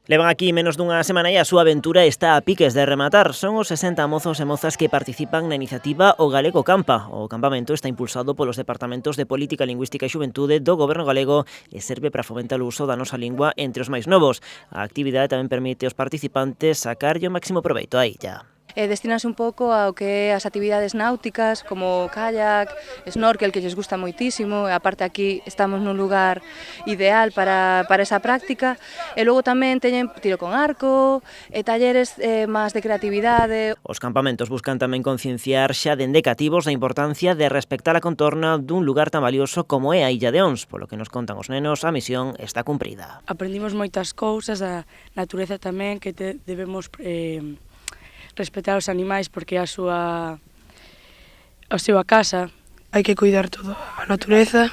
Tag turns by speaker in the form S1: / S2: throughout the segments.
S1: Levan aquí menos dunha semana e a súa aventura está a piques de rematar. Son os 60 mozos e mozas que participan na iniciativa O Galego Campa. O campamento está impulsado polos departamentos de Política Lingüística e Xuventude do Goberno galego e serve para fomentar o uso da nosa lingua entre os máis novos. A actividade tamén permite aos participantes sacarlle o máximo proveito a illa.
S2: Destinase un pouco ao que é as actividades náuticas, como kayak, snorkel, que lles gusta moitísimo, e aparte aquí estamos nun lugar ideal para esa práctica, e logo tamén teñen tiro con arco, e talleres máis de creatividade.
S1: Os campamentos buscan tamén concienciar xa dende cativos da importancia de respectar a contorna dun lugar tan valioso como é a Illa de Ons, polo que nos contan os nenos, a misión está cumprida.
S3: Aprendimos moitas cousas, a natureza tamén, que debemos respetar os animais porque é a súa casa.
S4: Hai que cuidar toda a natureza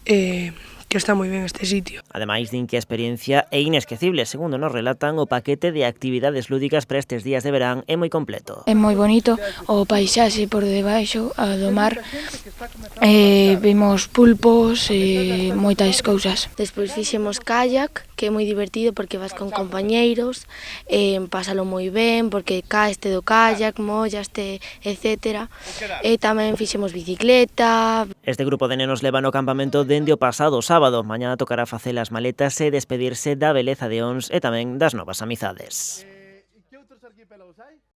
S4: que está moi ben este sitio.
S1: Ademais, din que a experiencia é inesquecible. Segundo nos relatan, o paquete de actividades lúdicas para estes días de verán é moi completo.
S5: É moi bonito o paisaxe por debaixo do mar. Vimos pulpos e moitas cousas.
S6: Despois fixemos kayak, que é moi divertido porque vas con compañeiros, pásalo moi ben porque caeste do kayak, mollaste, etc. E tamén fixemos bicicleta.
S1: Este grupo de nenos leva no campamento dende o pasado sábado. Mañá tocará facer as maletas e despedirse da beleza de Ons e tamén das novas amizades.